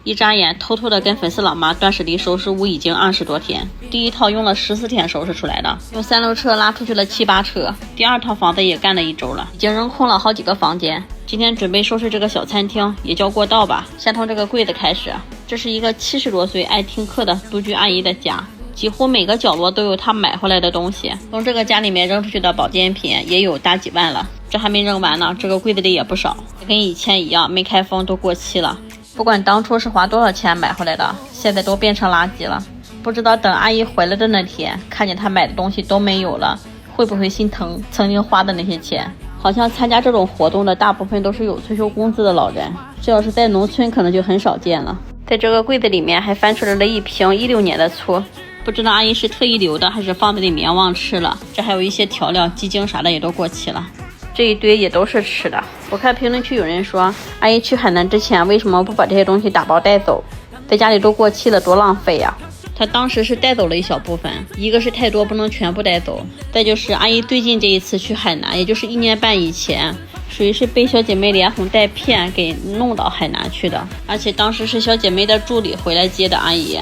一眨眼偷偷的跟粉丝老妈断舍离收拾屋已经20多天，第一套用了14天收拾出来的，用3轮车拉出去了7、8车。第二套房子也干了1周了，已经扔空了好几个房间。今天准备收拾这个小餐厅，也叫过道吧。先从这个柜子开始，这是一个70多岁爱听课的独居阿姨的家，几乎每个角落都有她买回来的东西。从这个家里面扔出去的保健品也有大几万了，这还没扔完呢，这个柜子里也不少，跟以前一样没开封，都过期了。不管当初是花多少钱买回来的，现在都变成垃圾了。不知道等阿姨回来的那天，看见她买的东西都没有了，会不会心疼曾经花的那些钱？好像参加这种活动的大部分都是有退休工资的老人，这要是在农村可能就很少见了。在这个柜子里面还翻出来了一瓶16年的醋，不知道阿姨是特意留的还是放在里面忘吃了。这还有一些调料鸡精啥的也都过期了，这一堆也都是吃的。我看评论区有人说，阿姨去海南之前为什么不把这些东西打包带走，在家里都过期了，多浪费呀。她当时是带走了一小部分，一个是太多不能全部带走，再就是阿姨最近这一次去海南，也就是1年半以前，属于是被小姐妹连哄带骗给弄到海南去的，而且当时是小姐妹的助理回来接的阿姨，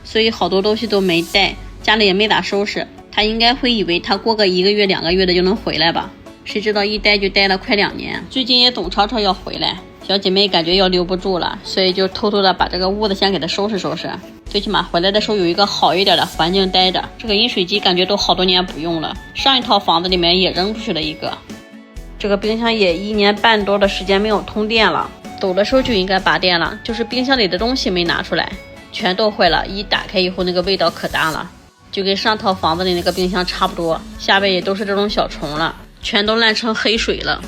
所以好多东西都没带，家里也没咋收拾。她应该会以为她过个1个月2个月的就能回来吧，谁知道一待就待了快2年。最近也总吵吵要回来，小姐妹感觉要留不住了，所以就偷偷的把这个屋子先给她收拾收拾，最起码回来的时候有一个好一点的环境待着。这个饮水机感觉都好多年不用了，上一套房子里面也扔出去了一个。这个冰箱也1年半多的时间没有通电了，走的时候就应该拔电了，就是冰箱里的东西没拿出来，全都坏了。一打开以后那个味道可大了，就跟上套房子里那个冰箱差不多，下边也都是这种小虫了，全都烂成黑水了，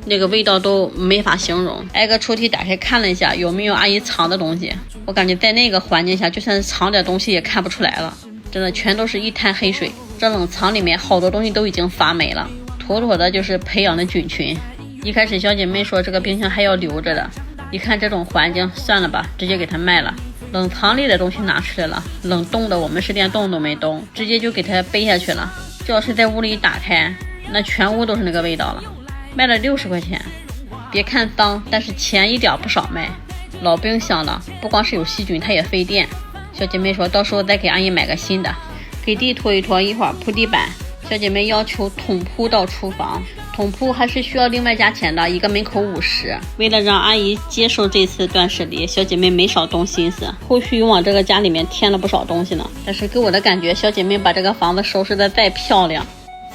那个味道都没法形容。挨个抽屉打开看了一下有没有阿姨藏的东西，我感觉在那个环境下就算是藏点东西也看不出来了，真的全都是一滩黑水。这冷藏里面好多东西都已经发霉了，妥妥的就是培养的菌群。一开始小姐妹说这个冰箱还要留着的，一看这种环境算了吧，直接给它卖了。冷藏里的东西拿出来了，冷冻的我们是连动都没动，直接就给它背下去了。这要是在屋里打开，那全屋都是那个味道了。卖了60块钱，别看脏，但是钱一点不少卖。老冰箱了，不光是有细菌，它也费电。小姐妹说到时候再给阿姨买个新的，给地拖一拖，一会儿铺地板。小姐妹要求统铺到厨房，统铺还是需要另外加钱的，一个门口50。为了让阿姨接受这次断舍离，小姐妹没少动心思，后续又往这个家里面添了不少东西呢。但是给我的感觉，小姐妹把这个房子收拾的再漂亮，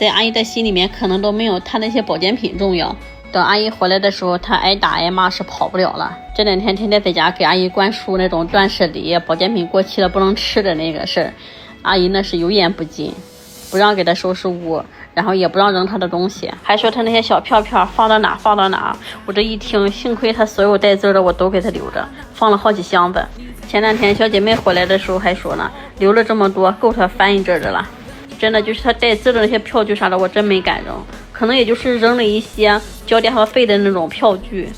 在阿姨的心里面可能都没有她那些保健品重要。等阿姨回来的时候，她挨打挨骂是跑不了了。这2天天天在家给阿姨灌输那种断舍离，保健品过期了不能吃的那个事儿，阿姨那是有眼不进，不让给她收拾屋，然后也不让扔她的东西，还说她那些小票票放到哪放到哪。我这一听，幸亏她所有带字的我都给她留着，放了好几箱子。前2天小姐妹回来的时候还说呢，留了这么多够她翻一阵的了。真的就是她带字的那些票据啥的，我真没敢扔，可能也就是扔了一些交电话费的那种票据。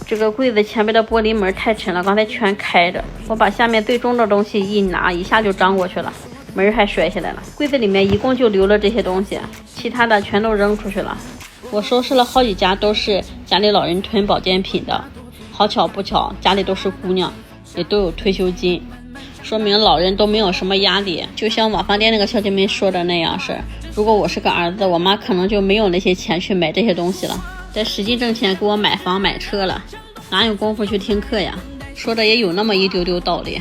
这个柜子前面的玻璃门太沉了，刚才全开着，我把下面最重的东西一拿，一下就张过去了，门还摔下来了。柜子里面一共就留了这些东西，其他的全都扔出去了。我收拾了好几家都是家里老人囤保健品的，好巧不巧家里都是姑娘，也都有退休金，说明老人都没有什么压力。就像网饭店那个小姐妹说的那样，是如果我是个儿子，我妈可能就没有那些钱去买这些东西了，得使劲挣钱给我买房买车了，哪有功夫去听课呀。说的也有那么一丢丢道理，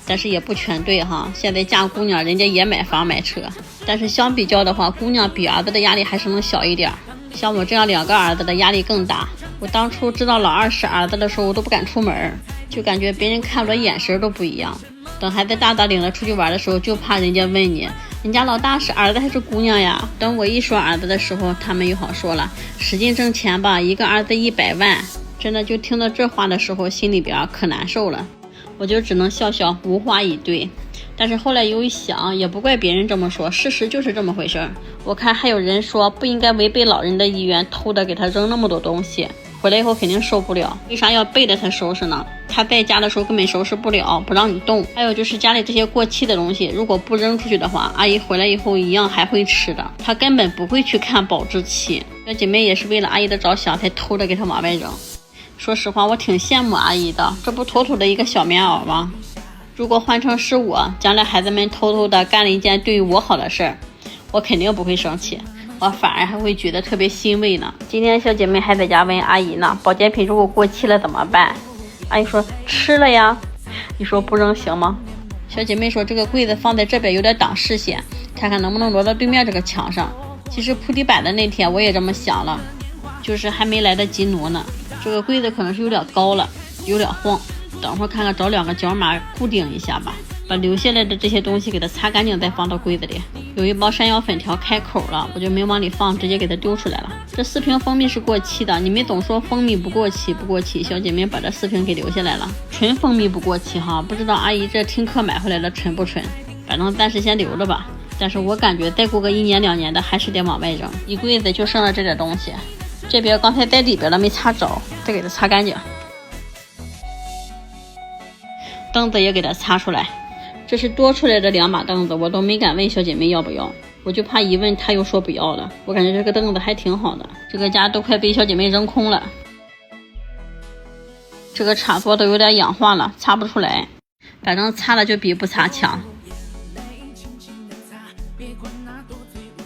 但是也不全对哈。现在嫁姑娘人家也买房买车，但是相比较的话，姑娘比儿子的压力还是能小一点。像我这样2个儿子的压力更大。我当初知道老二是儿子的时候，我都不敢出门，就感觉别人看我的眼神都不一样。等孩子大领了出去玩的时候，就怕人家问你，人家老大是儿子还是姑娘呀？等我一说儿子的时候，他们又好说了，使劲挣钱吧，一个儿子100万。真的就听到这话的时候，心里边可难受了，我就只能笑笑，无话以对。但是后来又一想，也不怪别人这么说，事实就是这么回事儿。我看还有人说不应该违背老人的意愿，偷的给他扔那么多东西，回来以后肯定受不了。为啥要背着他收拾呢？他在家的时候根本收拾不了，不让你动。还有就是家里这些过期的东西，如果不扔出去的话，阿姨回来以后一样还会吃的，她根本不会去看保质期。小姐妹也是为了阿姨的着想才偷着给她往外扔。说实话，我挺羡慕阿姨的，这不妥妥的一个小棉袄吗？如果换成是我，将来孩子们偷偷的干了一件对于我好的事儿，我肯定不会生气，我反而还会觉得特别欣慰呢。今天小姐妹还在家问阿姨呢，保健品如果过期了怎么办？阿姨说吃了呀。你说不扔行吗？小姐妹说这个柜子放在这边有点挡视线，看看能不能挪到对面这个墙上。其实铺地板的那天我也这么想了，就是还没来得及挪呢。这个柜子可能是有点高了，有点晃，等会儿看看找2个角码固定一下吧，把留下来的这些东西给它擦干净再放到柜子里。有一包山药粉条开口了，我就没往里放，直接给它丢出来了。这4瓶蜂蜜是过期的，你们总说蜂蜜不过期，小姐妹把这4瓶给留下来了。纯蜂蜜不过期哈，不知道阿姨这听课买回来的纯不纯，反正暂时先留着吧。但是我感觉再过个1年2年的还是得往外扔。一柜子就剩了这点东西，这边刚才在里边了没擦着，再给它擦干净。凳子也给它擦出来，这是多出来的2把凳子，我都没敢问小姐妹要不要，我就怕一问她又说不要了。我感觉这个凳子还挺好的，这个家都快被小姐妹扔空了。这个插座都有点氧化了，擦不出来，反正擦了就比不擦强。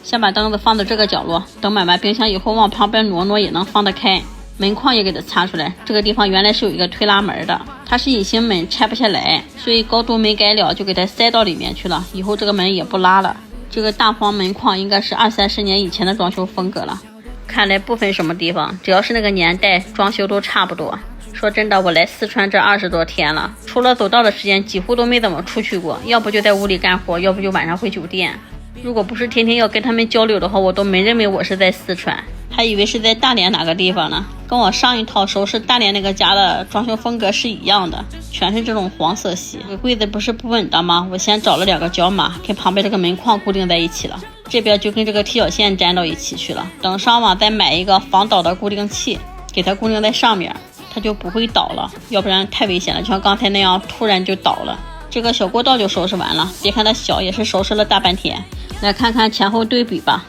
先把凳子放到这个角落，等买完冰箱以后往旁边挪挪也能放得开。门框也给它擦出来，这个地方原来是有一个推拉门的，它是隐形门，拆不下来，所以高度没改了，就给它塞到里面去了，以后这个门也不拉了。这个大方门框应该是20-30年以前的装修风格了，看来不分什么地方，只要是那个年代装修都差不多。说真的，我来四川这20多天了，除了走道的时间几乎都没怎么出去过，要不就在屋里干活，要不就晚上回酒店。如果不是天天要跟他们交流的话，我都没认为我是在四川，还以为是在大连哪个地方呢。跟我上一套收拾大连那个家的装修风格是一样的，全是这种黄色系。这个柜子不是不稳当吗？我先找了2个角码，跟旁边这个门框固定在一起了，这边就跟这个踢脚线粘到一起去了。等上网再买一个防倒的固定器，给它固定在上面，它就不会倒了，要不然太危险了，就像刚才那样突然就倒了。这个小过道就收拾完了，别看它小，也是收拾了大半天。来看看前后对比吧。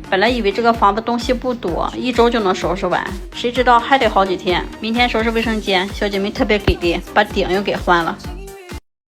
本来以为这个房子东西不多，1周就能收拾完，谁知道还得好几天。明天收拾卫生间，小姐妹特别给力，把顶又给换了。